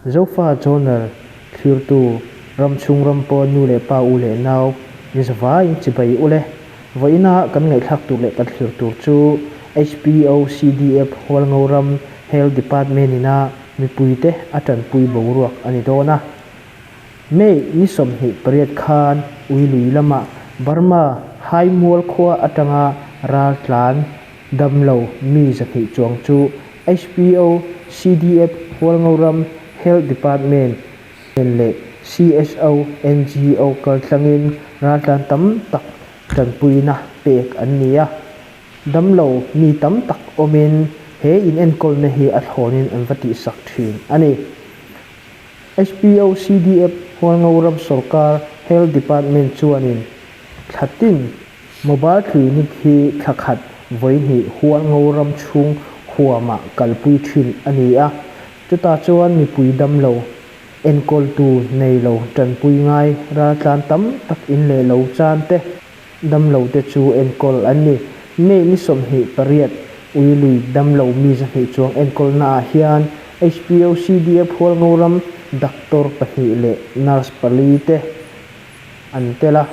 zofa joner thlir tu ram chung ram pon nu le pa u le nau ni zawa in chibai ule voina kan ngai thak tu le kan thlir tur chu HPO CDF Hualngoram Health Department ina Mipui te atan pui boruak ani dona me ni som hi pariat khan Uilui lama Burma hai mual khwa atanga ral tlan damlo mi zakhi chuang chu HPO CDF Hualngoram Health Department le CSO NGO kaltlangin ral tlan tam tak kan pui na pek ania damlo mi tam tak omin he in enkol na hi athonin anvati sak thin ani HPO CDF Hualngoram Sawrkar Health Department chuanin thatin mobile clinic hi thakhat voi hi Hualngoram chung huama kalpui thin ania chuta chuan Mipui damlo enkol tu nei lo tanpui ngai ra tlan tam tak in le lo chan te damlo te chu enkol ani me ni som hi pariat Uilui damlo mi zakhi chuang enkol na hian HPO CDF Hualngoram doctor pahi le nurse pali te antela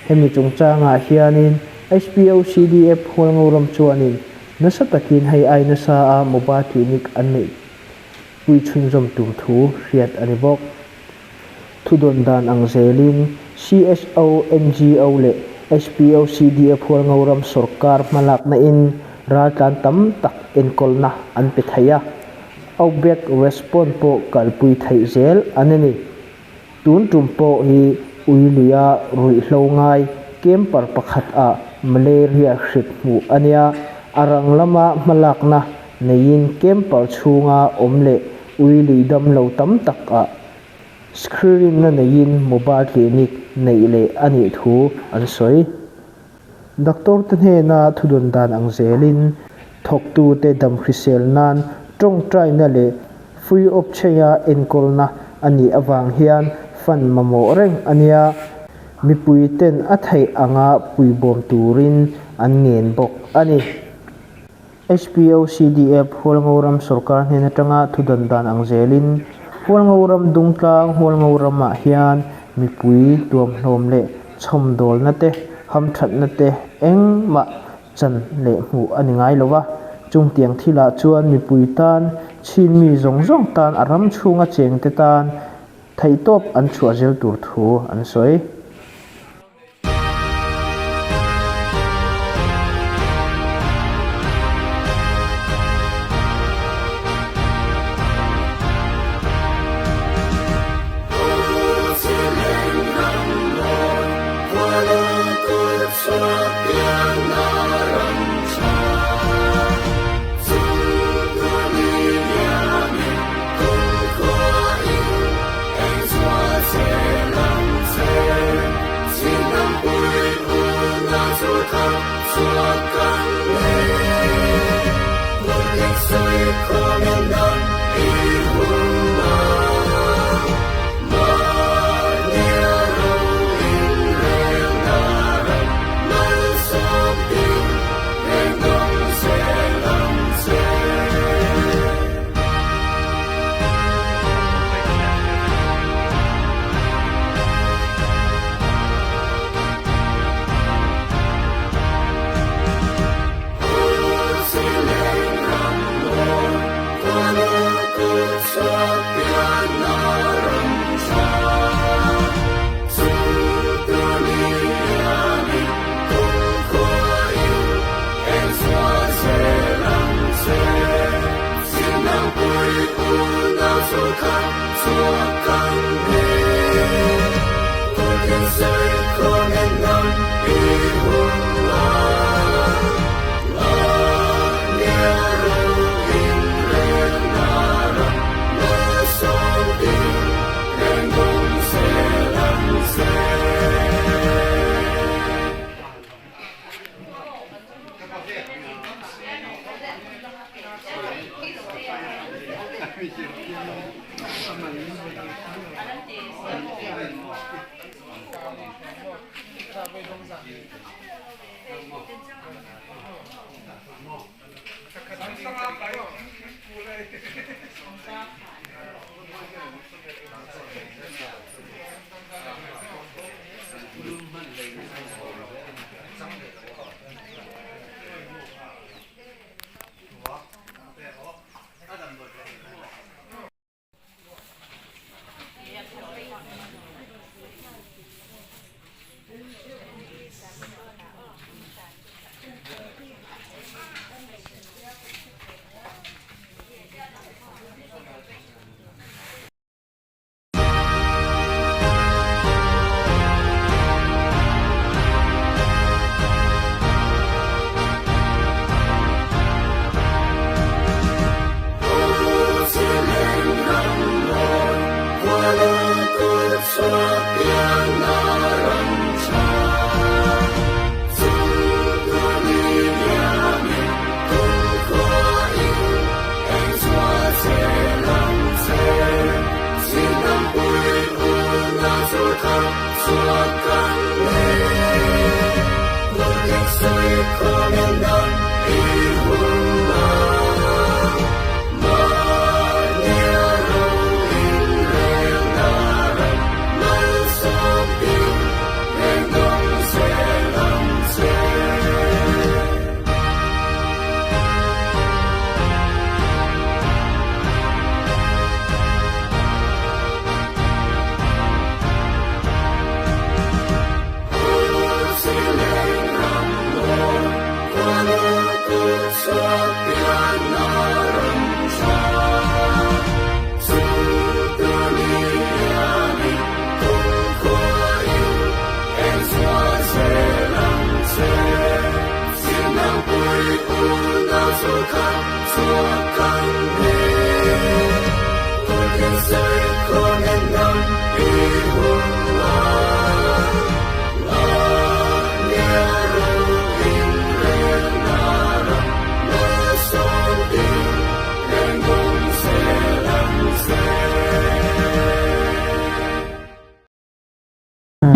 hemi chungcha nga hianin HPO CDF Hualngoram chuanin nasa takin hai ai nasa a mobile clinic ani pui chunjom tum thu riat ani bok thudon dan ang zelin CSO NGO le HPO CDF Hualngoram Sawrkar malak na in ra tlan tam tak enkol na an pe thaya outbreak response po kalpui thai zel anani tun tumpo hi Uiluia rui hlongai kempar pakhat a malaria hrit mu ania arang lama malak na nein kempar chunga omle Uilui damlo tam tak a screen na nein mobile clinic neile ani thu an soi doctor te na thudon dan ang zelin thok tu te dam khrisel nan trong trai na le free of cheya enkol na ani awang hian fan mamo reng ania Mipui ten athai anga pui bom turin an ngen bok ani HPO CDF Hualngoram Sawrkar hena tanga thudon dan ang zelin Hualngoram dungtlang Hualngoram ma hian Mipui tuam hlom le chomdol na te ham that na te eng ma chan le mu ani ngai lowa chung tiang thila chuan Mipui tan chin mi zong zong tan aram chunga cheng te tan thai top an chua zel tur thu an soi Sa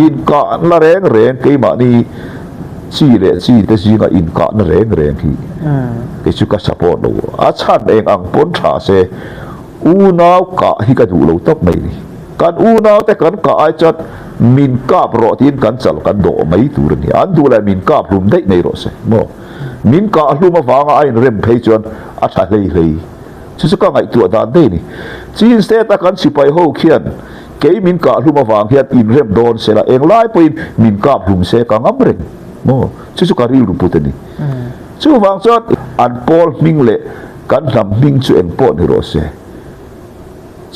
in ka la reng reng ke ma ni chi le chi te chi ga in ka na reng reng hi ke chu ka support lo a chan eng ang pon tha se u nau ka hi ka du lo tok mai ni kan u nau te kan ka ai chat min ka ro tin kan chal kan do mai tu ni an du la min ka lum dei nei ro se mo min ka lum ma wa nga ai rem phei chuan a tha lei lei chu ka ngai tu da dei ni chin se ta kan sipai ho khian cái min cả lùm vàng hiện in rem don sẽ là em lại point min cả lùm sẽ cả ngắm rem mo chú cả riu ruput ni chú vàng chót an Paul minh lệ kan làm minh chú em Paul ni rồi sẽ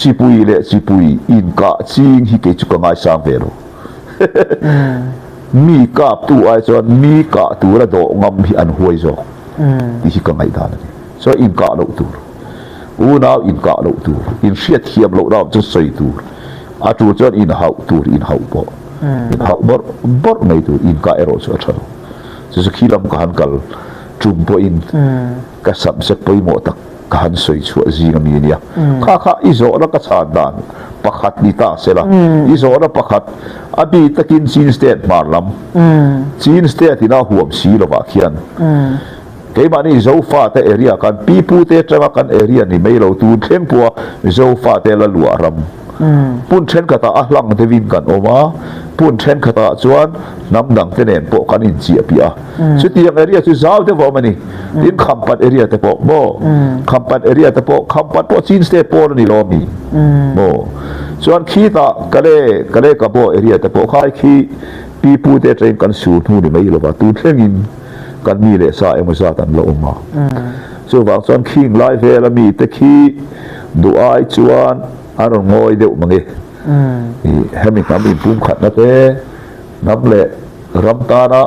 Mipui in cả ching hi cái chú cả ngai sang về rồi mi cả tu ai chót mi cả tu là độ ngắm hi an huay rồi hi cả ngai đàn ni so in cả lâu tu u nào in cả lâu tu in siết hiểm lâu nào chú soi tu a tu chuan in hau tur in hau bo in hau bor nei tu in ka ero chu thalo chu khilam ka han kal chum po in ka sam se poi mo tak ka han soi chu zinga mi nia kha izo na ka chan dan pakhat ni ta sela izo na pakhat abi takin chin state marlam chin state ina huam si lo ba khian cái mà này dấu pha tại area kan pipu te tranga kan area ni mai lo tu thleng puwa dấu pha te la lua ram pun then kata ahlang te vin kan oma pun then kata chuan nam dang te nen po kan in chi apia chu tiang area chu zau te vo mani tin khampat area te po mo khampat area te po khampat po chin state po ni lo mi mo chuan khi ta kale ka bo area te po khai khi pipu te train kan su thu ni mai lo ba tu thleng in kan mi le sa em sa tan lo oma so wang chuan khing lai ve la mi te khi du ai chuan anh ngồi đều mà nghe, hem mình nắm in pum khát na thế, nắm lệ ram ta na,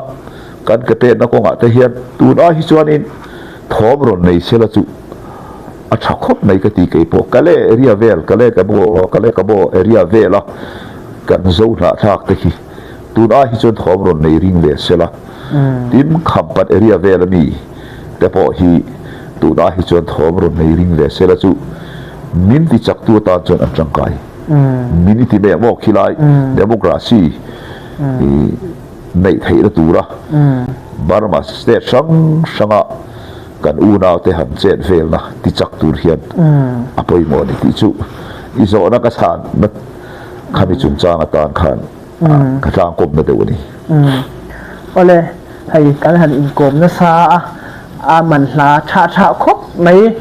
kan cái tên nó có ngã thế hiện, tu đó hi chuan in, thom rồi này sẽ là chú, à chắc khóc này cái tí cái bộ, cái lệ area vel, cái lệ cái bộ area vel là, kan dâu nã thạc thế khi, tu đó hi chuan thom rồi này ring về sẽ là, tin khăm pat area vel là mi, cái bộ hi, tu đó hi chuan thom rồi này ring về sẽ là chú min ti chak tu ta chon an changkai min ti me mo khilai democracy nei thei la tu ra Burma state sanga kan u naw te han chen vel na ti chak tur hian apoi mo ni ti chu izo na ka san na khami chung chang atan khan ka tang kom na de ni ole hay kan han in kom na sa a man hla tha khop mai